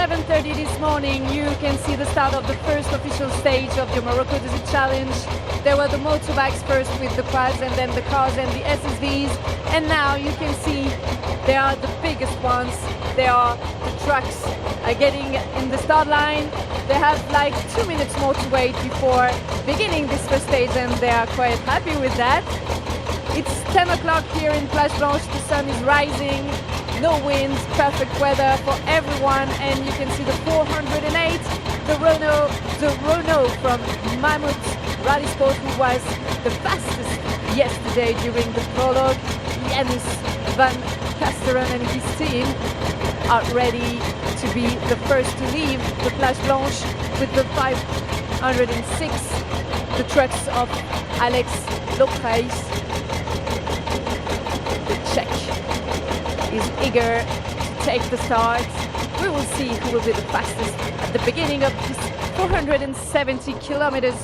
7:30 this morning, you can see the start of the first official stage of the Morocco Desert Challenge. There were the motorbikes first with the quads, and then the cars and the SSVs. And now you can see they are the biggest ones. They are the trucks getting in the start line. They have like 2 minutes more to wait before beginning this first stage, and they are quite happy with that. It's 10 o'clock here in Plage Blanche. The sun is rising. No wind, perfect weather for everyone, and you can see the 408, the Renault from Mammoth Rally Sport, who was the fastest yesterday during the prologue. Janus van Kasteren and his team are ready to be the first to leave the Plage Blanche with the 506, the trucks of Alex Loprijs, the Czech, is eager to take the start. We will see who will be the fastest at the beginning of this 470 kilometers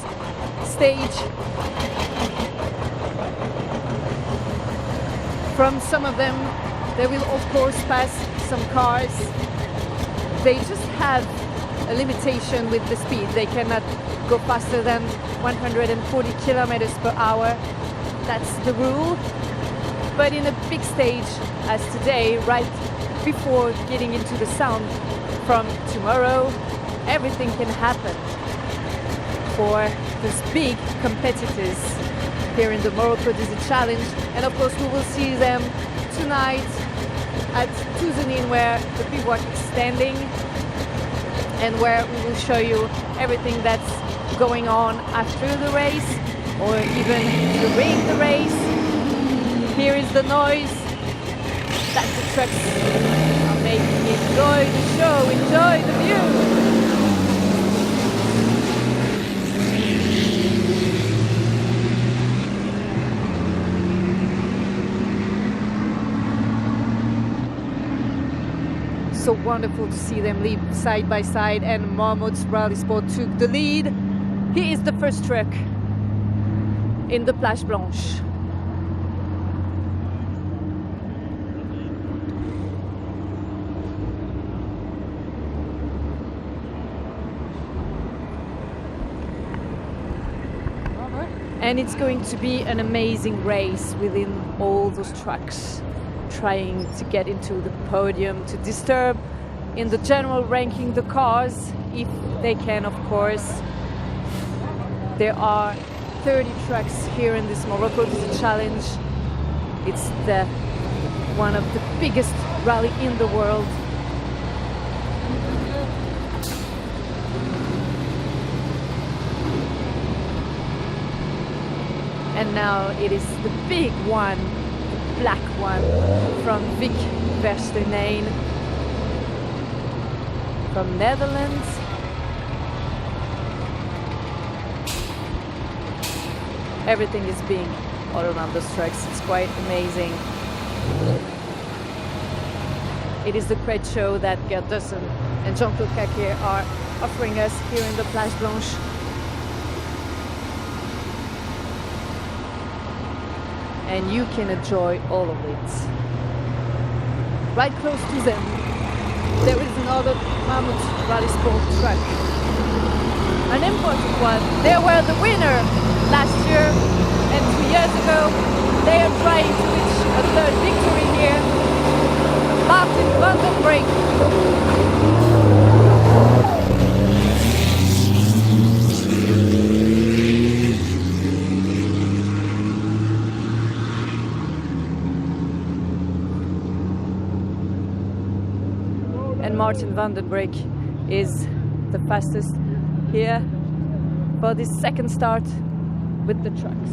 stage. From some of them, they will of course pass some cars. They just have a limitation with the speed. They cannot go faster than 140 kilometers per hour. That's the rule. But in a big stage as today, right before getting into the sound from tomorrow, everything can happen for these big competitors here in the Morocco Desert Challenge. And of course we will see them tonight at Touzenin, where the bivouac is standing, and where we will show you everything that's going on after the race, or even during the race. Here is the noise that the trucks are making. Enjoy the show, enjoy the view. So wonderful to see them lead side by side, and Mammoth Rally Sport took the lead. He is the first truck in the Plage Blanche. And it's going to be an amazing race within all those trucks, trying to get into the podium, to disturb in the general ranking the cars, if they can, of course. There are 30 trucks here in this Morocco Desert Challenge. It's one of the biggest rally in the world. And now it is the big one, the black one, from Vic Verstenen from Netherlands. Everything is being all around those trucks. It's quite amazing. It is the great show that Gerd Dussen and Jean-Claude Caquet are offering us here in the Plage Blanche. And you can enjoy all of it. Right close to them, there is another Mammoth Rally Sport truck. An important one. They were the winner last year, and 2 years ago. They are trying to reach a third victory here. Martin van den Brink. And Martin van den Brink is the fastest here for this second start with the trucks.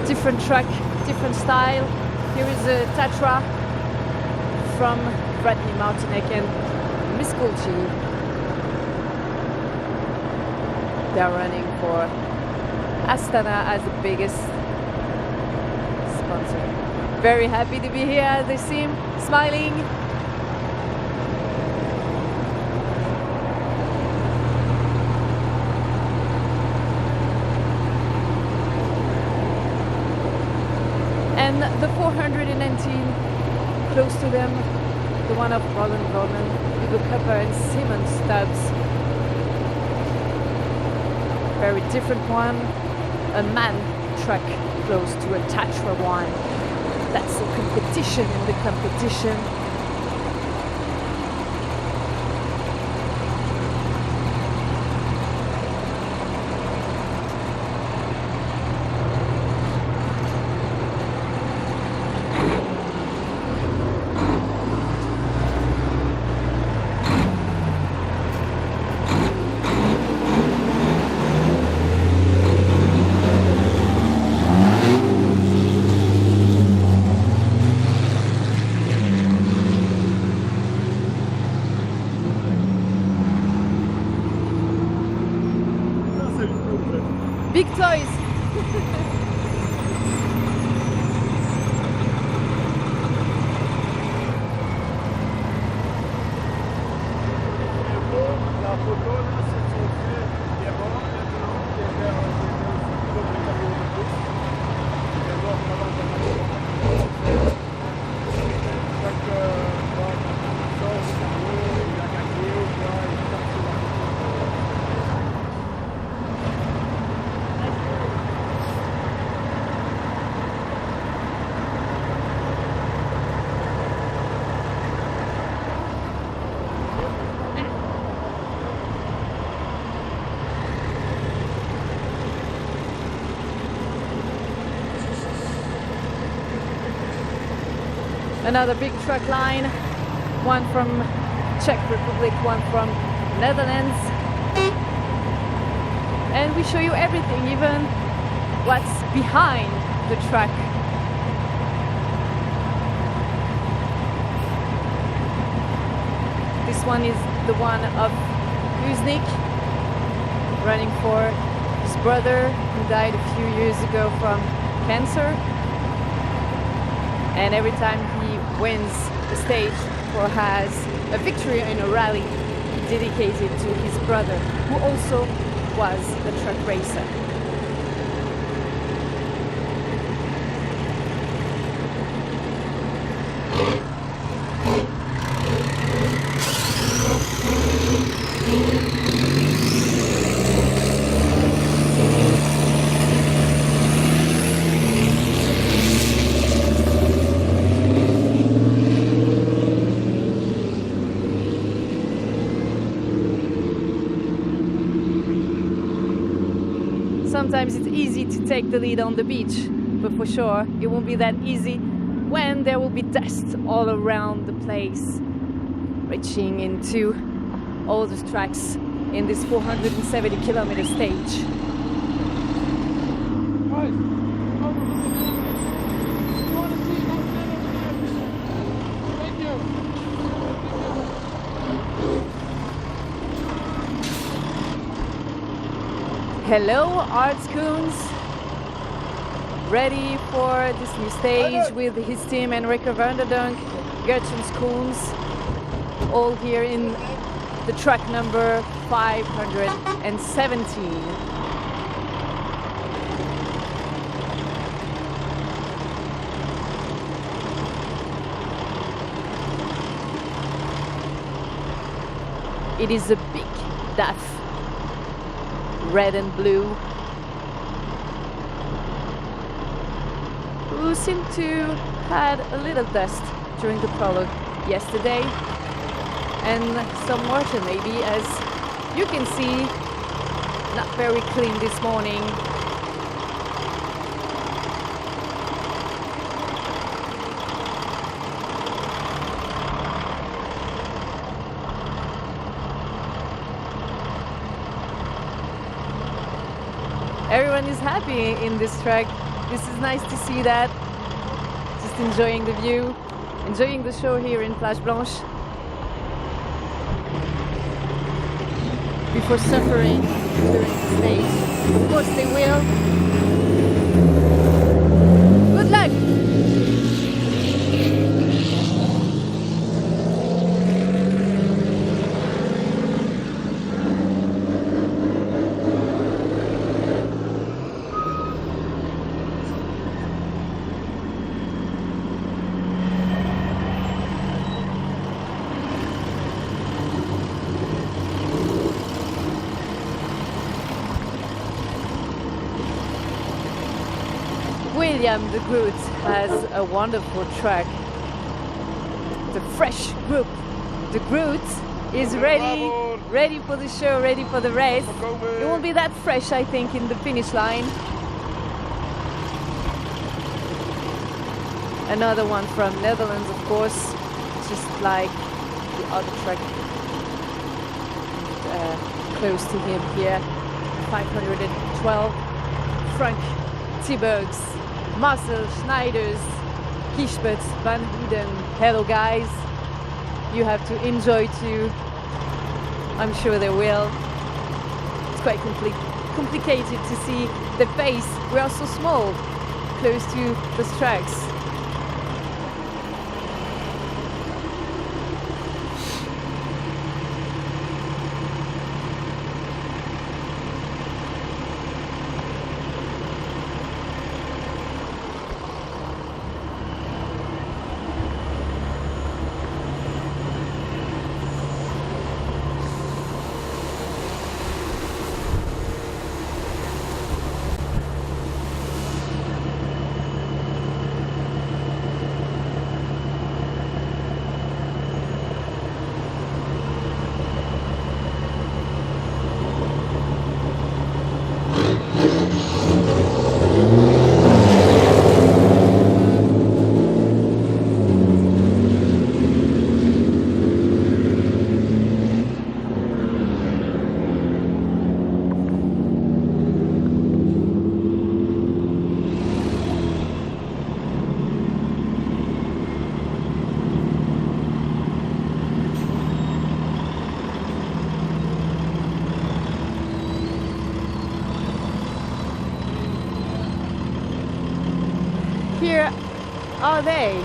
Different truck, different style. Here is a Tatra from Bradley Martinek and Miss Gulci. They're running for Astana as the biggest sponsor. Very happy to be here. They seem smiling. And the 419 close to them, the one of Roland Roman, with the Copper and Siemens stubs. Very different one. A MAN truck close to a Tatra one. That's the competition in the competition. Big toys. Another big truck line, one from Czech Republic, one from Netherlands. And we show you everything, even what's behind the truck. This one is the one of Uznik, running for his brother who died a few years ago from cancer. And every time he wins the stage or has a victory in a rally, he dedicated to his brother, who also was a truck racer. Sometimes it's easy to take the lead on the beach, but for sure it won't be that easy when there will be dust all around the place, reaching into all the tracks in this 470-kilometer stage. Hello, Art Schoons, ready for this new stage with his team, Enrico Vanderdonk, Gertjan Schoons, all here in the track number 517. It is a big DAF, red and blue, who seemed to had a little dust during the prologue yesterday, and some water maybe, as you can see, not very clean this morning. Everyone is happy in this track. This is nice to see that. Just enjoying the view, enjoying the show here in Plage Blanche. before suffering during the stage. Of course they will. Good luck! William the Groot has a wonderful track. The fresh group. The Groot is ready for the show, ready for the race. It won't be that fresh, I think, in the finish line. Another one from Netherlands, of course, just like the other track close to him here. 512. Frank Tibergs, Marcel Schneiders, Kiesbert, Van Eden. Hello guys, you have to enjoy too. I'm sure they will. It's quite complicated to see the pace. We are so small, close to those tracks. Here are they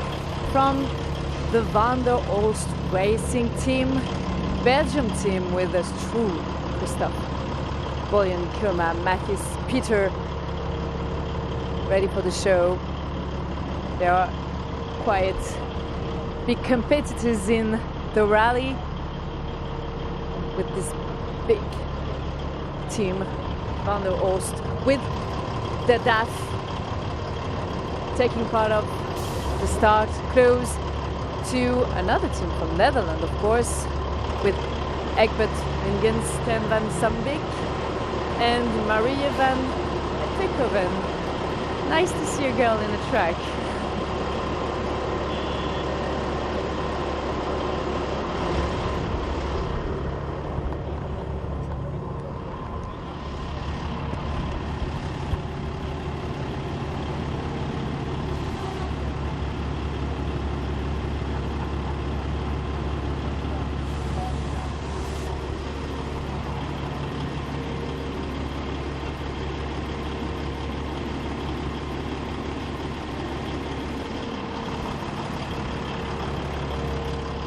from the Van der Olst racing team, Belgium team with us, True, Christophe, Boyan, Kilma, Makis, Peter, ready for the show. They are quite big competitors in the rally with this big team, Van der Olst, with the DAF taking part of the start, close to another team from Netherlands, of course, with Egbert Ingens, Sten van Sambik and Maria van Tikhoven. Nice to see a girl in a track.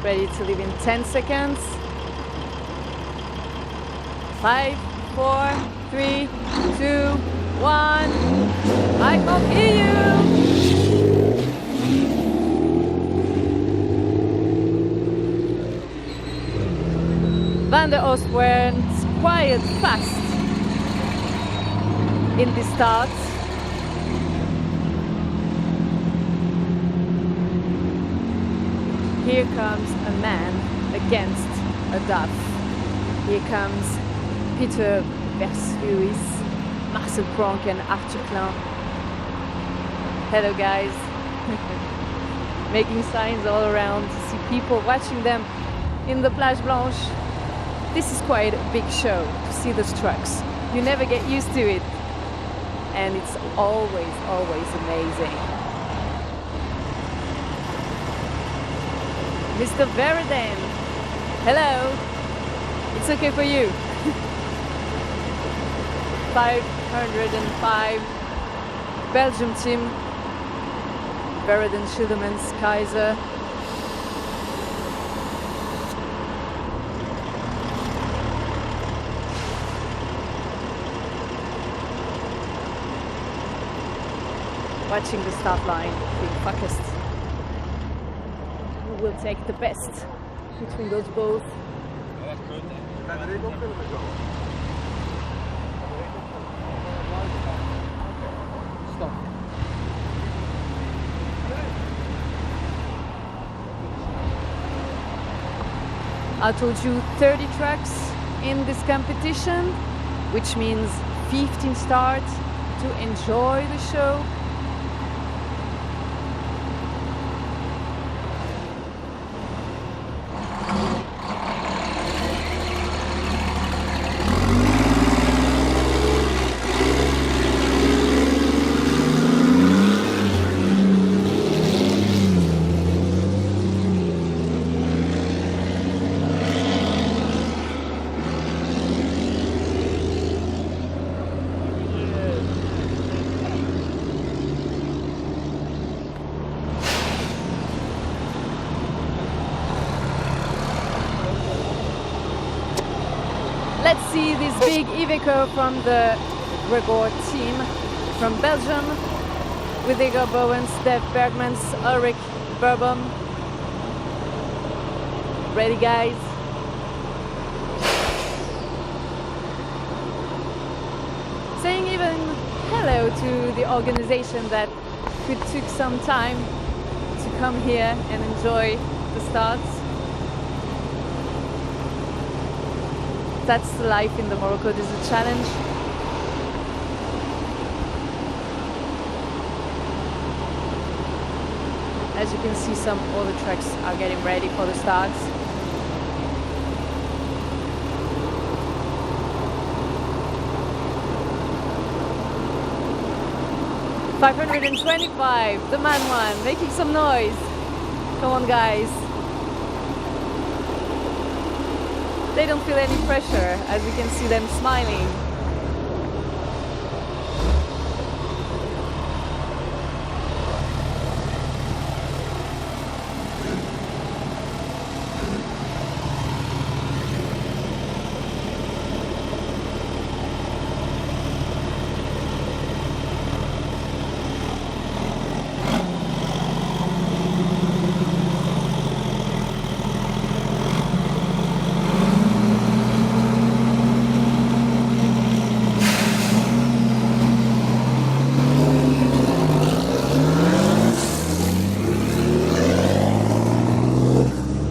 Ready to leave in 10 seconds. 5, 4, 3, 2, 1. I can't hear you. Van der Olst went quite fast in the start. Here comes a man against a DAF. Here comes Peter Versluis, Marcel Pronk and Arthur Klein. Hello guys. Making signs all around to see people watching them in the Plage Blanche. This is quite a big show to see those trucks. You never get used to it. And it's always, always amazing. Mr. Verden, hello. It's okay for you. 505 Belgium team, Verden, Schildemans, Kaiser. Watching the start line, being focused. Who will take the best between those both? I told you 30 trucks in this competition, which means 15 starts to enjoy the show. Let's see this big Iveco from the Gregor team from Belgium with Igor Bowens, Stef Bergmans, Ulrich Burbom. Ready, guys? Saying even hello to the organization that took some time to come here and enjoy the starts. That's life in the Morocco Desert Challenge. As you can see, some other trucks are getting ready for the starts. $525, the man one, making some noise. Come on, guys. They don't feel any pressure, as we can see them smiling.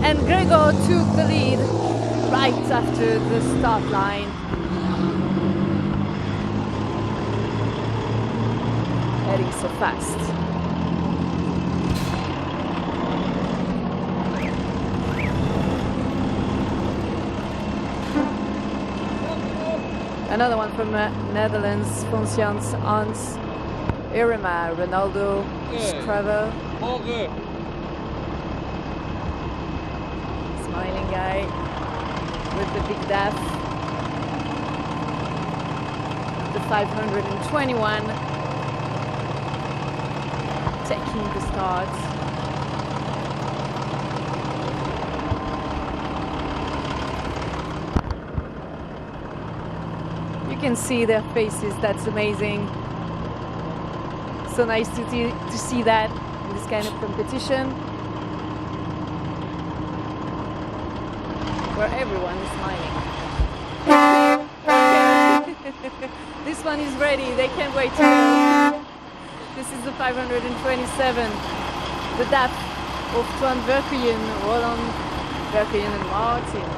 And Gregor took the lead right after the start line. Heading so fast. Another one from Netherlands, Foncians, Hans, Irma, Ronaldo, Stravo. Smiling guy with the big DAF. The 521 taking the start. You can see their faces, that's amazing. So nice to see that in this kind of competition, where everyone is smiling. This one is ready, they can't wait to go. This is the 527, the DAF of Twan Verkuyen, Roland Verkuyen and Martin.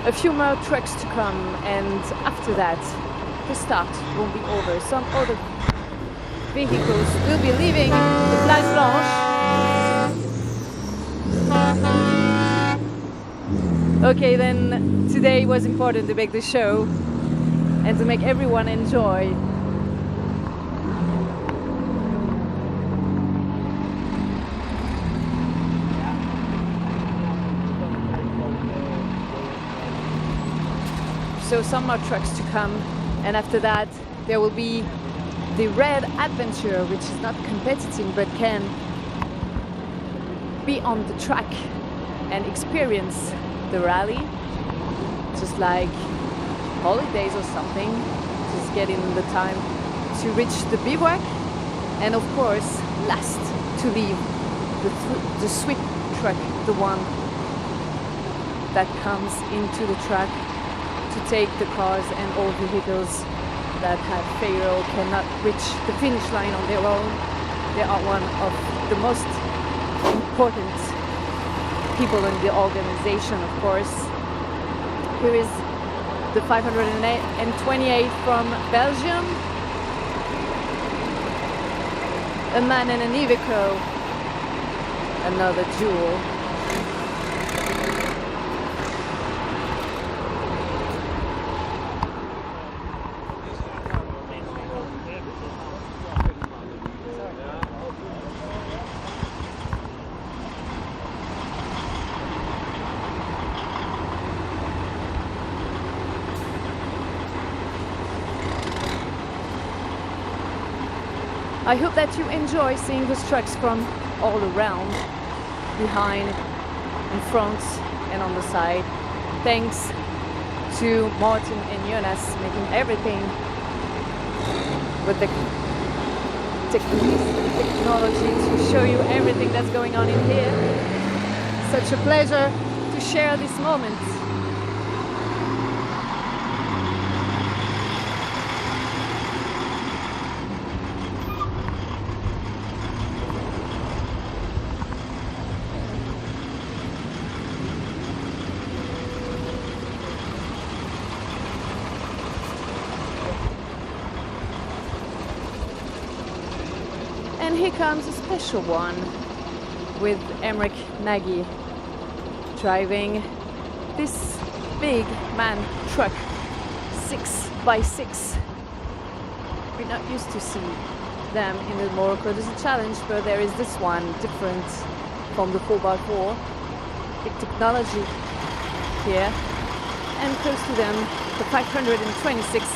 A few more trucks to come, and after that the start won't be over. Some other vehicles will be leaving the Plage Blanche. Okay, then today was important to make the show and to make everyone enjoy. So some more trucks to come, and after that there will be the Red Adventure, which is not competitive but can be on the track and experience the rally, just like holidays or something, just getting the time to reach the bivouac, and of course last to leave the sweep truck, the one that comes into the track to take the cars and all vehicles that have failed or cannot reach the finish line on their own. They are one of the most important people in the organization, of course. Here is the 528 from Belgium, a man and an Iveco, another jewel. I hope that you enjoy seeing those trucks from all around, behind, in front, and on the side. Thanks to Martin and Jonas making everything with the technology to show you everything that's going on in here. Such a pleasure to share this moment. And here comes a special one with Emmerich Nagy driving this big man truck, 6x6. We're not used to see them in the Morocco Desert Challenge, but there is this one different from the 4x4. Big technology here. And close to them, the 526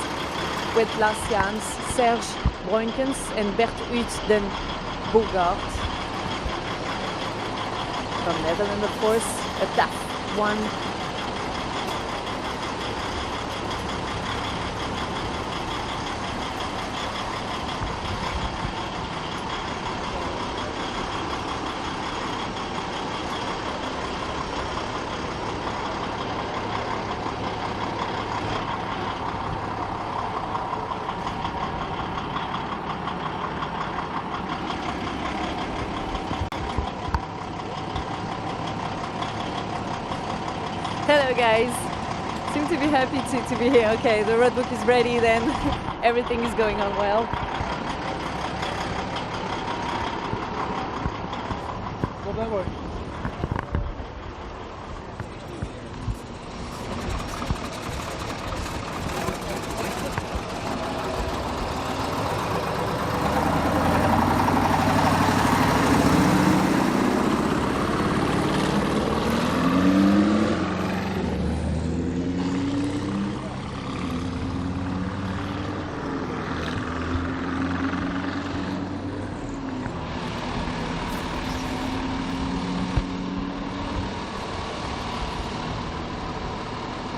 with Lassians, Serge Bruinkens and Bert Uit den Bogart. From Netherlands, of course, a DAF one. Hello guys, seem to be happy to be here. Okay, the roadbook is ready then, everything is going on well.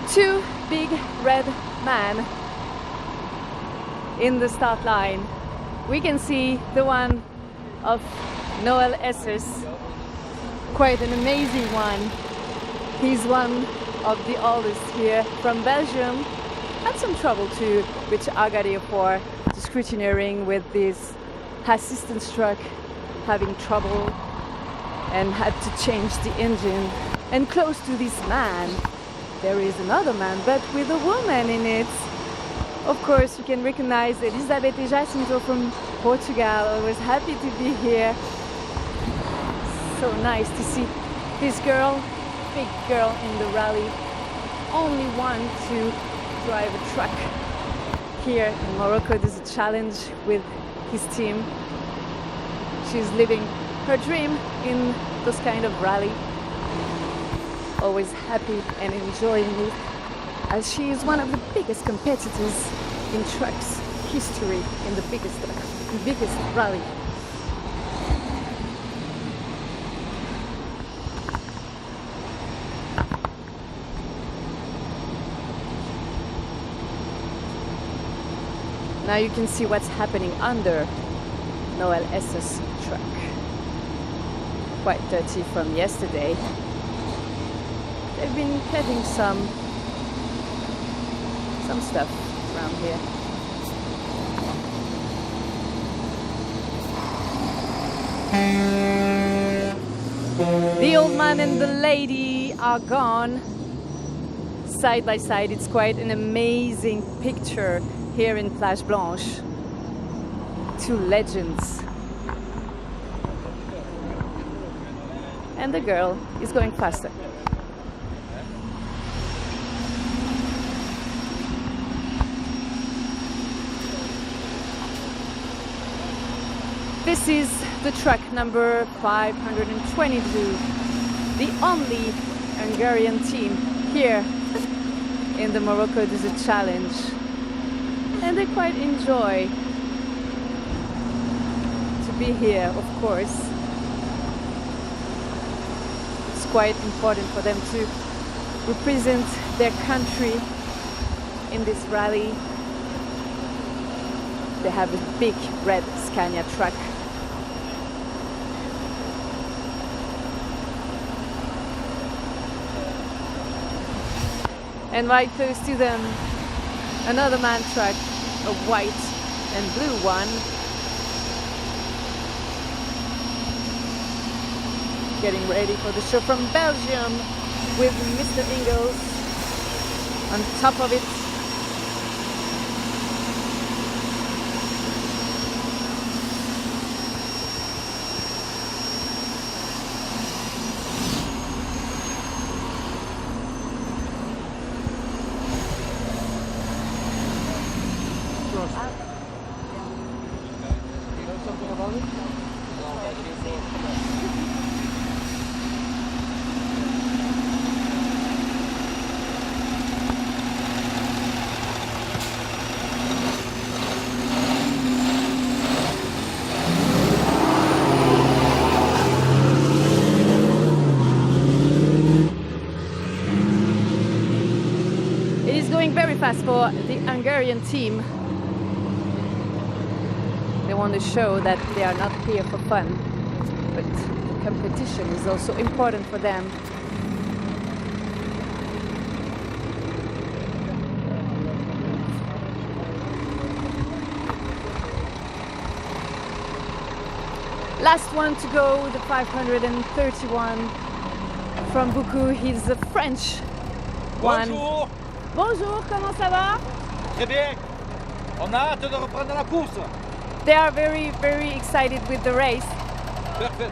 Two big red men in the start line. We can see the one of Noel Essers, quite an amazing one. He's one of the oldest here from Belgium. Had some trouble to reach Agadir for the scrutineering with this assistance truck, having trouble and had to change the engine. And close to this man there is another man, but with a woman in it. Of course, you can recognize Elizabeth e Jacinto from Portugal. Always happy to be here. So nice to see this girl, big girl in the rally. Only one to drive a truck here in Morocco Desert Challenge with his team. She's living her dream in this kind of rally. Always happy and enjoying it, as she is one of the biggest competitors in trucks history, in the biggest rally. Now you can see what's happening under Noel S's truck. Quite dirty from yesterday. They've been cutting some stuff around here. The old man and the lady are gone side by side. It's quite an amazing picture here in Plage Blanche. Two legends. And the girl is going faster. This is the truck number 522, the only Hungarian team here in the Morocco Desert Challenge. And they quite enjoy to be here, of course. It's quite important for them to represent their country in this rally. They have a big red Scania truck. And right close to them, another MAN truck, a white and blue one. Getting ready for the show from Belgium with Mr. Ingels on top of it. Very fast for the Hungarian team. They want to show that they are not here for fun, but the competition is also important for them. Last one to go, the 531 from Buku. He's a French one. Bonjour. Bonjour, comment ça va? Très bien. On a hâte de reprendre la course. They are very, very excited with the race. Parfait.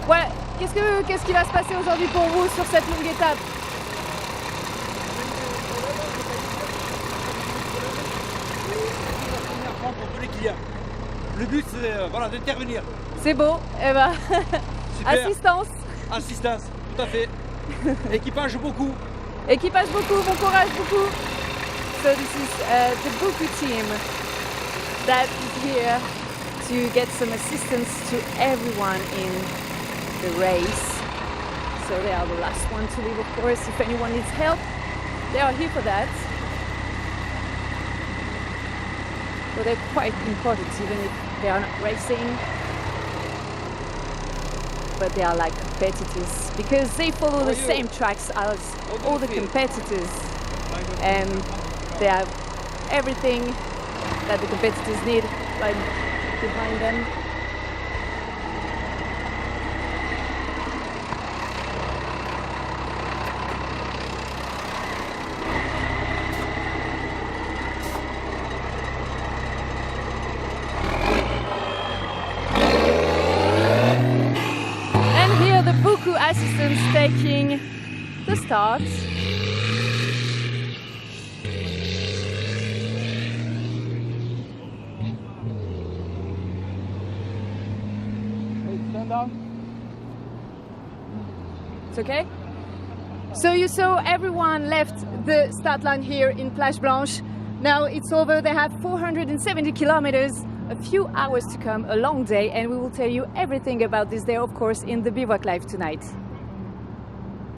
Ouais, qu'est-ce qui va se passer aujourd'hui pour vous sur cette longue étape? Pour tous les clients. Le but c'est voilà, d'intervenir. C'est beau, eh ben, assistance. Assistance, tout à fait. Équipage beaucoup. Équipage beaucoup, bon courage beaucoup. So this is the Buku team that is here to get some assistance to everyone in the race. So they are the last one to leave, of course. If anyone needs help, they are here for that. So they're quite important, even if they are not racing. But they are like competitors because they follow the same tracks as all the competitors, and they have everything that the competitors need right behind them. assistants taking the start. Stand down. It's okay? So you saw everyone left the start line here in Plage Blanche. Now it's over. They have 470 kilometers, a few hours to come, a long day, and we will tell you everything about this day, of course, in the Bivouac Live tonight.